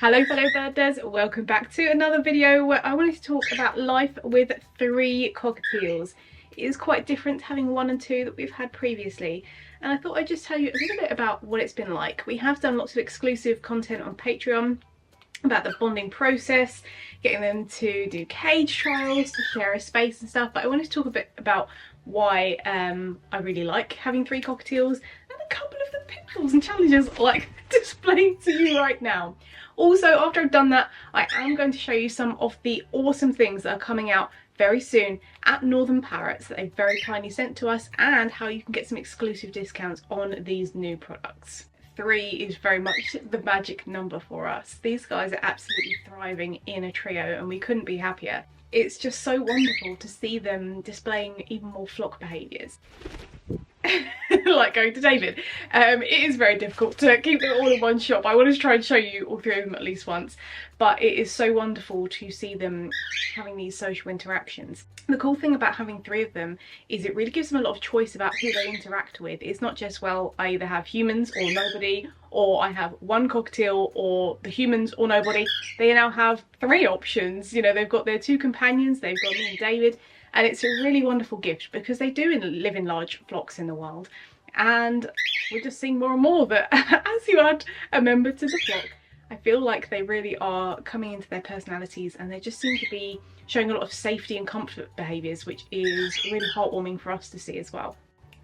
Hello fellow birders, welcome back to another video where I wanted to talk about life with 3 cockatiels. It is quite different having 1 and 2 that we've had previously, and I thought I'd just tell you a little bit about what it's been like. We have done lots of exclusive content on Patreon about the bonding process, getting them to do cage trials, to share a space and stuff, but I wanted to talk a bit about why I really like having 3 cockatiels and a couple of the pitfalls and challenges I like displaying to you right now. Also, after I've done that, I am going to show you some of the awesome things that are coming out very soon at Northern Parrots that they very kindly sent to us, and how you can get some exclusive discounts on these new products. 3 is very much the magic number for us. These guys are absolutely thriving in a trio and we couldn't be happier. It's just so wonderful to see them displaying even more flock behaviours. Like going to David. It is very difficult to keep them all in one shop. I wanted to try and show you all 3 of them at least once, but it is so wonderful to see them having these social interactions. The cool thing about having 3 of them is it really gives them a lot of choice about who they interact with. It's not just, well, I either have humans or nobody, or I have 1 cockatiel or the humans or nobody. They now have 3 options. You know, they've got their 2 companions, they've got me and David. And it's a really wonderful gift because they do live in large flocks in the wild, and we're just seeing more and more that as you add a member to the flock, I feel like they really are coming into their personalities, and they just seem to be showing a lot of safety and comfort behaviours, which is really heartwarming for us to see as well.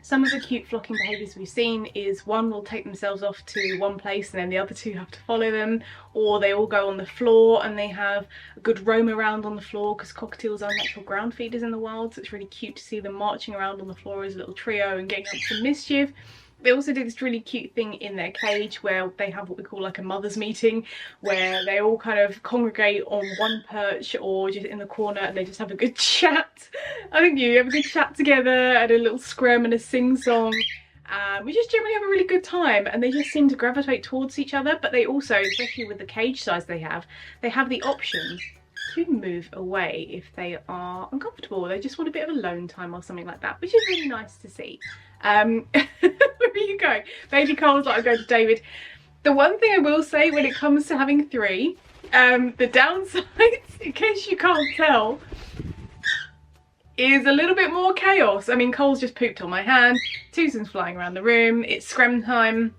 Some of the cute flocking behaviours we've seen is 1 will take themselves off to one place and then the other 2 have to follow them, or they all go on the floor and they have a good roam around on the floor, because cockatiels are natural ground feeders in the wild, so it's really cute to see them marching around on the floor as a little trio and getting up to mischief. They also did this really cute thing in their cage where they have what we call like a mother's meeting, where they all kind of congregate on one perch or just in the corner and they just have a good chat. I think you have a good chat together and a little scrum and a sing-song. We just generally have a really good time, and they just seem to gravitate towards each other, but they also, especially with the cage size they have the option to move away if they are uncomfortable. They just want a bit of alone time or something like that, which is really nice to see. Where are you going? Baby Cole's like, I'm going to David. The one thing I will say when it comes to having 3, the downsides, in case you can't tell, is a little bit more chaos. I mean, Cole's just pooped on my hand, Tutun's flying around the room, it's scrum time.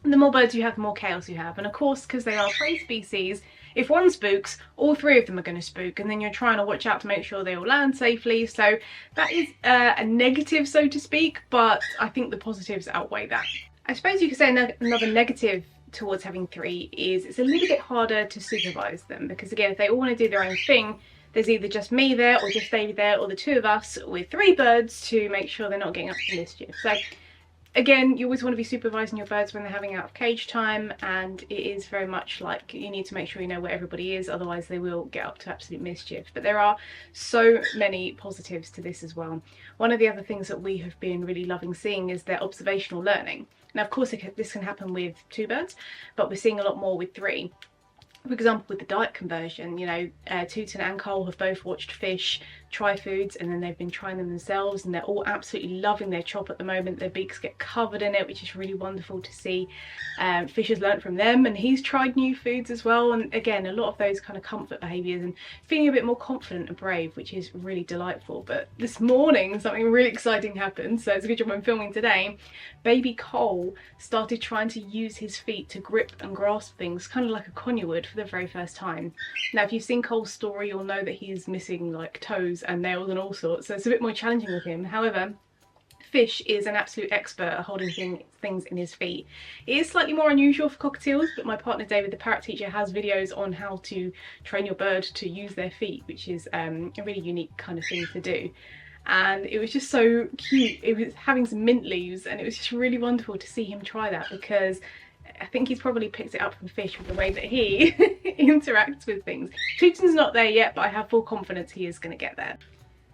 And the more birds you have, the more chaos you have. And of course, because they are prey species, if 1 spooks, all 3 of them are going to spook, and then you're trying to watch out to make sure they all land safely. So that is a negative, so to speak, but I think the positives outweigh that. I suppose you could say another negative towards having 3 is it's a little bit harder to supervise them, because again, if they all want to do their own thing, there's either just me there or just David there, or the 2 of us with 3 birds to make sure they're not getting up to mischief. So again, you always want to be supervising your birds when they're having out of cage time, and it is very much like you need to make sure you know where everybody is, otherwise they will get up to absolute mischief. But there are so many positives to this as well. One of the other things that we have been really loving seeing is their observational learning. Now, of course, this can happen with 2 birds, but we're seeing a lot more with 3. For example, with the diet conversion, you know, Tutun and Cole have both watched fish try foods, and then they've been trying them themselves, and they're all absolutely loving their chop at the moment. Their beaks get covered in it, which is really wonderful to see. Fish has learnt from them, and he's tried new foods as well, and again, a lot of those kind of comfort behaviours and feeling a bit more confident and brave, which is really delightful. But this morning something really exciting happened, so it's a good job I'm filming today. Baby Cole started trying to use his feet to grip and grasp things, kind of like a conure would, for the very first time. Now, if you've seen Cole's story, you'll know that he's missing like toes and nails and all sorts, so it's a bit more challenging with him. However, Fish is an absolute expert at holding things in his feet. It is slightly more unusual for cockatiels, but my partner David, the parrot teacher, has videos on how to train your bird to use their feet, which is a really unique kind of thing to do. And it was just so cute. It was having some mint leaves, and it was just really wonderful to see him try that, because I think he's probably picked it up from Fish with the way that he interacts with things. Tutun's not there yet, but I have full confidence he is going to get there.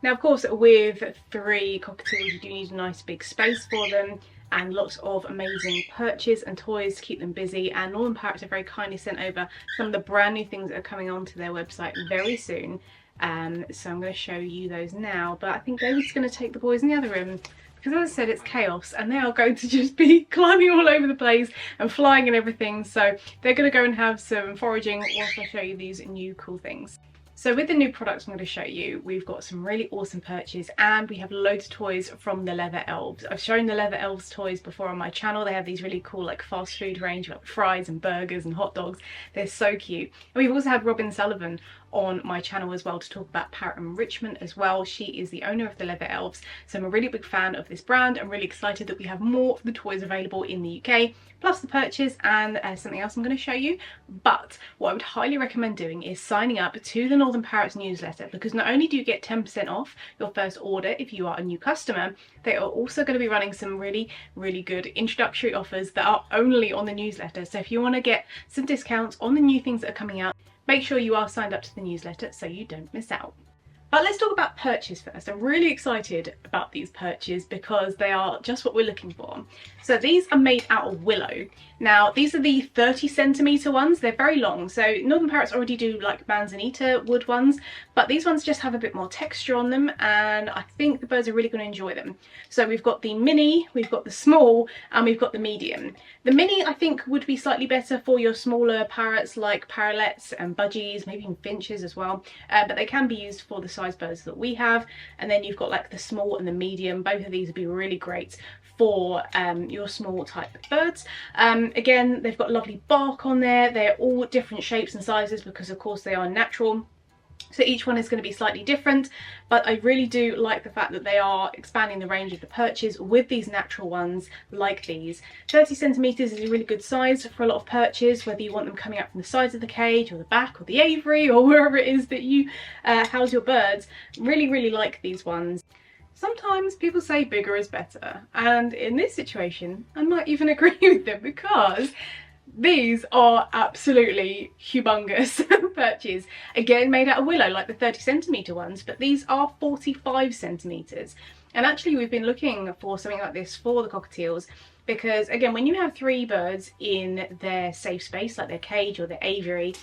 Now, of course, with 3 cockatiels, you do need a nice big space for them, and lots of amazing perches and toys to keep them busy. And Northern Parrots have very kindly sent over some of the brand new things that are coming onto their website very soon. So I'm going to show you those now, but I think David's going to take the boys in the other room because as I said, it's chaos and they are going to just be climbing all over the place and flying and everything. So they're going to go and have some foraging whilst I show you these new cool things. So with the new products I'm going to show you, we've got some really awesome perches and we have loads of toys from the Leather Elves. I've shown the Leather Elves toys before on my channel. They have these really cool like fast food range, like fries and burgers and hot dogs. They're so cute. And we've also had Robin Sullivan on my channel as well to talk about parrot enrichment as well. She is the owner of the Leather Elves, so I'm a really big fan of this brand. I'm really excited that we have more of the toys available in the UK, plus the perches and something else I'm going to show you. But what I would highly recommend doing is signing up to the Northern Parrots newsletter, because not only do you get 10% off your first order if you are a new customer, they are also going to be running some really good introductory offers that are only on the newsletter. So if you want to get some discounts on the new things that are coming out, make sure you are signed up to the newsletter so you don't miss out. But let's talk about perches first. I'm really excited about these perches because they are just what we're looking for. So these are made out of willow. Now these are the 30cm ones. They're very long. So Northern Parrots already do like manzanita wood ones, but these ones just have a bit more texture on them and I think the birds are really going to enjoy them. So we've got the mini, we've got the small, and we've got the medium. The mini I think would be slightly better for your smaller parrots like parrots and budgies, maybe even finches as well, but they can be used for the size birds that we have. And then you've got like the small and the medium. Both of these would be really great for your small type birds. Again, they've got lovely bark on there. They're all different shapes and sizes because of course they are natural. So each one is going to be slightly different, but I really do like the fact that they are expanding the range of the perches with these natural ones like these. 30cm is a really good size for a lot of perches, whether you want them coming up from the sides of the cage or the back or the aviary or wherever it is that you house your birds. Really like these ones. Sometimes people say bigger is better, and in this situation I might even agree with them, because these are absolutely humongous perches. Again, made out of willow like the 30cm ones, but these are 45cm. And actually we've been looking for something like this for the cockatiels, because again, when you have 3 birds in their safe space, like their cage or their aviary,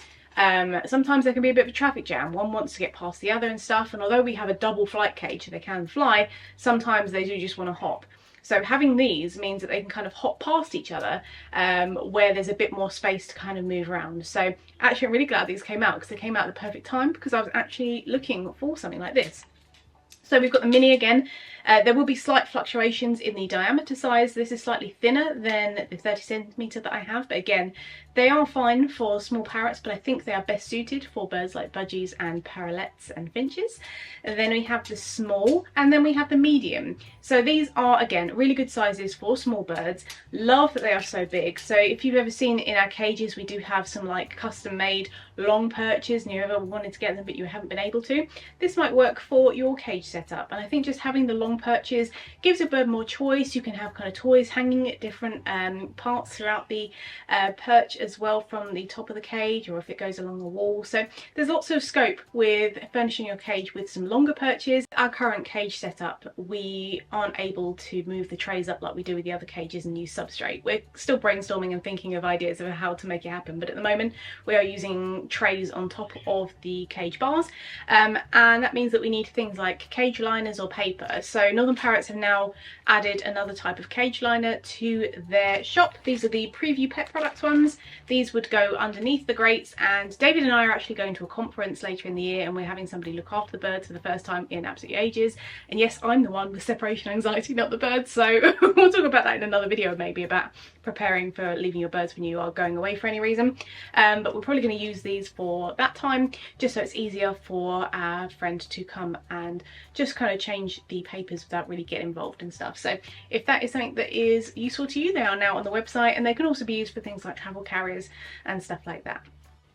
sometimes there can be a bit of a traffic jam. One wants to get past the other and stuff, and although we have a double flight cage so they can fly, sometimes they do just want to hop. So having these means that they can kind of hop past each other where there's a bit more space to kind of move around. So actually I'm really glad these came out, because they came out at the perfect time, because I was actually looking for something like this. So we've got the mini again. There will be slight fluctuations in the diameter size. This is slightly thinner than the 30cm that I have, but again, they are fine for small parrots, but I think they are best suited for birds like budgies and parrots and finches. And then we have the small, and then we have the medium. So these are, again, really good sizes for small birds. Love that they are so big. So if you've ever seen in our cages, we do have some like custom made long perches, and you ever wanted to get them but you haven't been able to, this might work for your cage setup. And I think just having the long perches gives a bird more choice. You can have kind of toys hanging at different parts throughout the perch as well, from the top of the cage, or if it goes along the wall. So there's lots of scope with furnishing your cage with some longer perches. Our current cage setup, we aren't able to move the trays up like we do with the other cages and use substrate. We're still brainstorming and thinking of ideas of how to make it happen, but at the moment we are using trays on top of the cage bars, and that means that we need things like cage liners or paper. So Northern Parrots have now added another type of cage liner to their shop. These are the Preview Pet Products ones. These would go underneath the grates, and David and I are actually going to a conference later in the year, and we're having somebody look after the birds for the first time in absolutely ages. And yes, I'm the one with separation anxiety, not the birds, so we'll talk about that in another video, maybe about preparing for leaving your birds when you are going away for any reason. But we're probably going to use these for that time, just so it's easier for our friend to come and just kind of change the papers without really getting involved and stuff. So if that is something that is useful to you, they are now on the website, and they can also be used for things like travel carriers and stuff like that.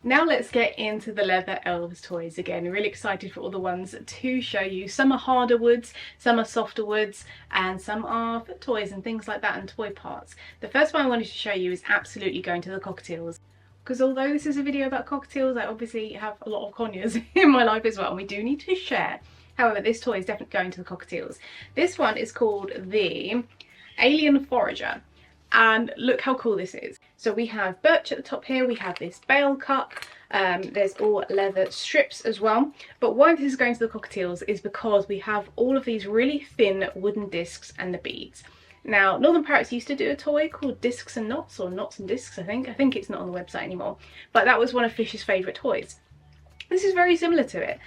Now let's get into the Leather Elves toys again. I'm really excited for all the ones to show you. Some are harder woods, some are softer woods, and some are for toys and things like that, and toy parts. The first one I wanted to show you is absolutely going to the Cockatiels, because although this is a video about cockatiels, I obviously have a lot of conures in my life as well, and we do need to share. However, this toy is definitely going to the Cockatiels. This one is called the Alien Forager. And look how cool this is. So we have birch at the top here, we have this bale cup, There's all leather strips as well. But why this is going to the cockatiels is because we have all of these really thin wooden discs and the beads. Now, Northern Parrots used to do a toy called Discs and Knots, or Knots and Discs, I think. I think it's not on the website anymore, but that was one of Fish's favourite toys. This is very similar to it.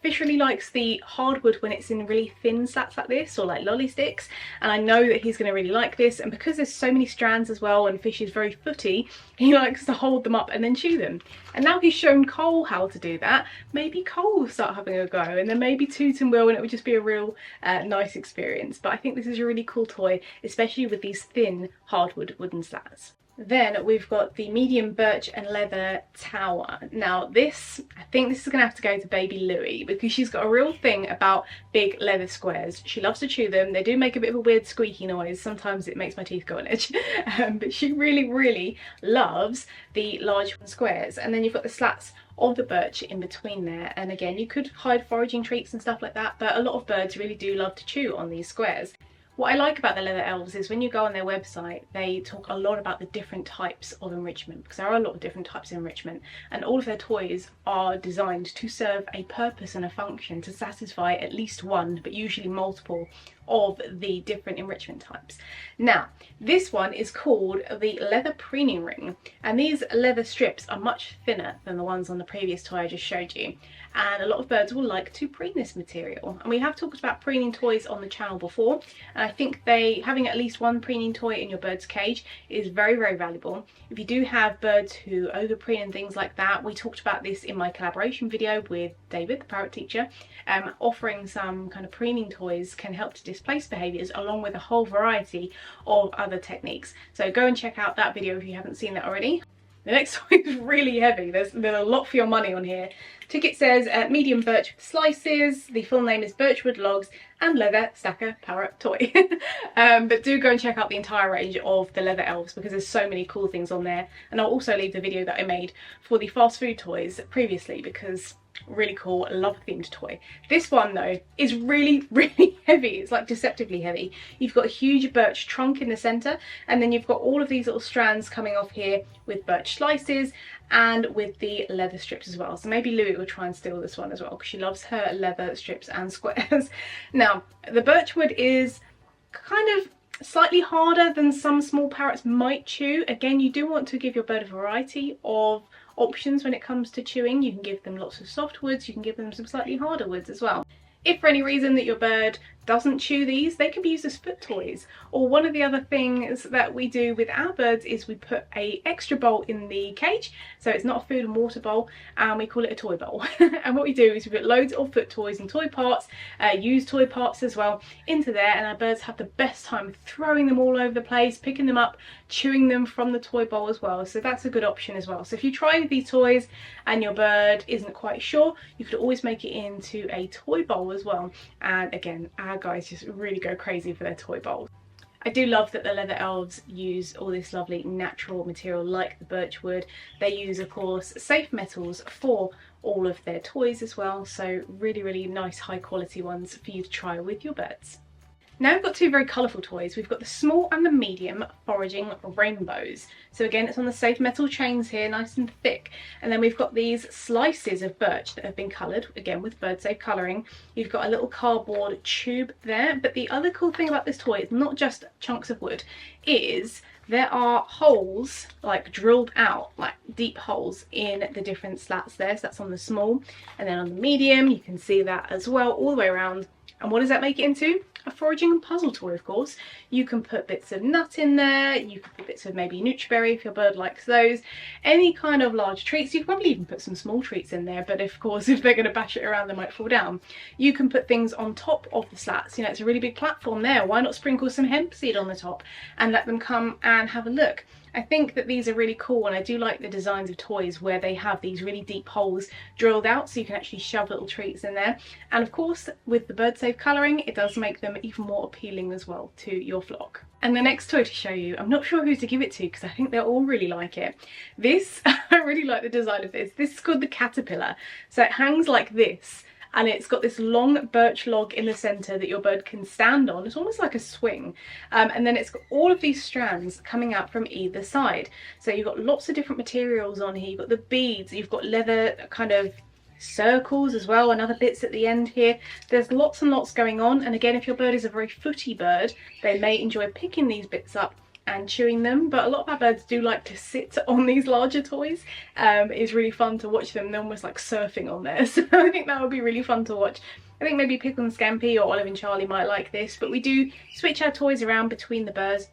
Fish really likes the hardwood when it's in really thin slats like this, or like lolly sticks, and I know that he's going to really like this. And because there's so many strands as well, and Fish is very footy, he likes to hold them up and then chew them. And now he's shown Cole how to do that, maybe Cole will start having a go, and then maybe Tutun will, and it would just be a real nice experience. But I think this is a really cool toy, especially with these thin hardwood wooden slats. Then we've got the medium birch and leather tower. Now this, I think this is going to have to go to baby Louie, because she's got a real thing about big leather squares. She loves to chew them. They do make a bit of a weird squeaky noise. Sometimes it makes my teeth go on edge. But she really loves the large squares. And then you've got the slats of the birch in between there. And again, you could hide foraging treats and stuff like that, but a lot of birds really do love to chew on these squares. What I like about the Leather Elves is when you go on their website, they talk a lot about the different types of enrichment, because there are a lot of different types of enrichment, and all of their toys are designed to serve a purpose and a function to satisfy at least one, but usually multiple, of the different enrichment types. Now, this one is called the leather preening ring, and these leather strips are much thinner than the ones on the previous toy I just showed you, and a lot of birds will like to preen this material. And we have talked about preening toys on the channel before, and I think having at least one preening toy in your bird's cage is very valuable. If you do have birds who over preen and things like that, we talked about this in my collaboration video with David, the parrot teacher. Offering some kind of preening toys can help to displace behaviours, along with a whole variety of other techniques. So go and check out that video if you haven't seen that already. The next toy is really heavy. There's a lot for your money on here. Ticket says medium birch with slices. The full name is Birchwood Logs and Leather Stacker Parrot Toy. But do go and check out the entire range of the Leather Elves, because there's so many cool things on there. And I'll also leave the video that I made for the fast food toys previously, because really cool, love themed toy. This one though is really heavy. It's like deceptively heavy. You've got a huge birch trunk in the center, and then you've got all of these little strands coming off here with birch slices and with the leather strips as well. So maybe Louie will try and steal this one as well, because she loves her leather strips and squares. Now, the birchwood is kind of slightly harder than some small parrots might chew. Again, you do want to give your bird a variety of options when it comes to chewing. You can give them lots of soft woods, you can give them some slightly harder woods as well. If for any reason that your bird doesn't chew these, they can be used as foot toys. Or one of the other things that we do with our birds is we put a extra bowl in the cage, so it's not a food and water bowl, and we call it a toy bowl. And what we do is we put loads of foot toys and toy parts, used toy parts as well, into there, and our birds have the best time throwing them all over the place, picking them up, chewing them from the toy bowl as well. So that's a good option as well. So if you try these toys and your bird isn't quite sure, you could always make it into a toy bowl as well. And again, our guys just really go crazy for their toy bowls. I do love that the Leather Elves use all this lovely natural material like the birchwood. They use, of course, safe metals for all of their toys as well. So really nice high quality ones for you to try with your birds. Now we've got two very colourful toys. We've got the small and the medium foraging rainbows. So again, it's on the safe metal chains here, nice and thick. And then we've got these slices of birch that have been coloured, again with bird safe colouring. You've got a little cardboard tube there. But the other cool thing about this toy is not just chunks of wood, is there are holes like drilled out, like deep holes in the different slats there. So that's on the small, and then on the medium you can see that as well all the way around. And what does that make it into? A foraging and puzzle toy, of course. You can put bits of nut in there, you can put bits of maybe Nutriberry if your bird likes those, any kind of large treats. You can probably even put some small treats in there, but of course if they're going to bash it around they might fall down. You can put things on top of the slats. You know, it's a really big platform there. Why not sprinkle some hemp seed on the top and let them come and have a look? I think that these are really cool, and I do like the designs of toys where they have these really deep holes drilled out so you can actually shove little treats in there. And of course, with the bird safe colouring, it does make them even more appealing as well to your flock. And the next toy to show you, I'm not sure who to give it to because I think they'll all really like it. This, I really like the design of this. This is called the caterpillar. So it hangs like this, and it's got this long birch log in the centre that your bird can stand on. It's almost like a swing, and then it's got all of these strands coming out from either side. So you've got lots of different materials on here. You've got the beads, you've got leather kind of circles as well, and other bits at the end here. There's lots and lots going on, and again, if your bird is a very footy bird, they may enjoy picking these bits up and chewing them, but a lot of our birds do like to sit on these larger toys. It's really fun to watch them. They're almost like surfing on there, so I think that would be really fun to watch. I think maybe Pickles and Scampi or Olive and Charlie might like this, but we do switch our toys around between the birds,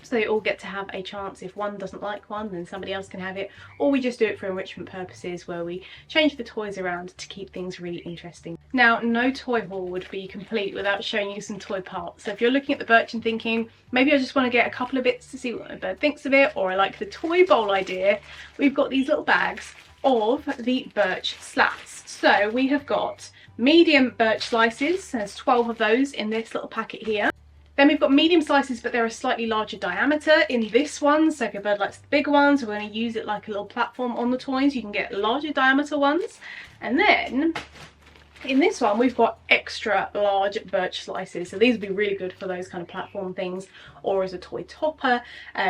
so they all get to have a chance. If one doesn't like one, then somebody else can have it, or we just do it for enrichment purposes where we change the toys around to keep things really interesting. Now, no toy haul would be complete without showing you some toy parts. So if you're looking at the birch and thinking, maybe I just want to get a couple of bits to see what my bird thinks of it, or I like the toy bowl idea, we've got these little bags of the birch slats. So we have got medium birch slices, there's 12 of those in this little packet here. Then we've got medium slices, but they're a slightly larger diameter in this one. So if your bird likes the bigger ones, we're going to use it like a little platform on the toys. You can get larger diameter ones. And then in this one, we've got extra large birch slices. So these would be really good for those kind of platform things, or as a toy topper,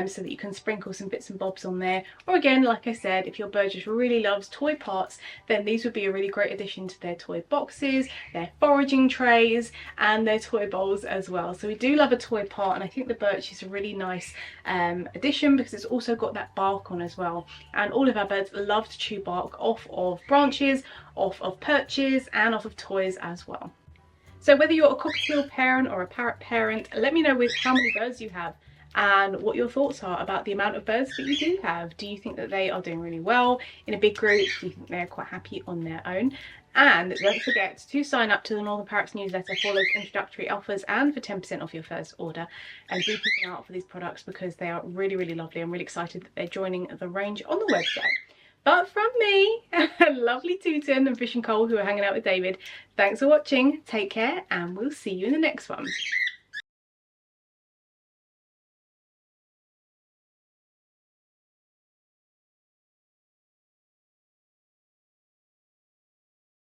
so that you can sprinkle some bits and bobs on there. Or again, like I said, if your bird just really loves toy parts, then these would be a really great addition to their toy boxes, their foraging trays, and their toy bowls as well. So we do love a toy part, and I think the birch is a really nice addition because it's also got that bark on as well. And all of our birds love to chew bark off of branches, off of perches, and off of toys as well. So whether you're a cockatiel parent or a parrot parent, let me know with how many birds you have and what your thoughts are about the amount of birds that you do have. Do you think that they are doing really well in a big group? Do you think they're quite happy on their own? And don't forget to sign up to the Northern Parrots newsletter for those introductory offers and for 10% off your first order. And do keep an eye out for these products because they are really, really lovely. I'm really excited that they're joining the range on the website. But from me, lovely Tutun and Fish and Cole, who are hanging out with David, thanks for watching, take care, and we'll see you in the next one.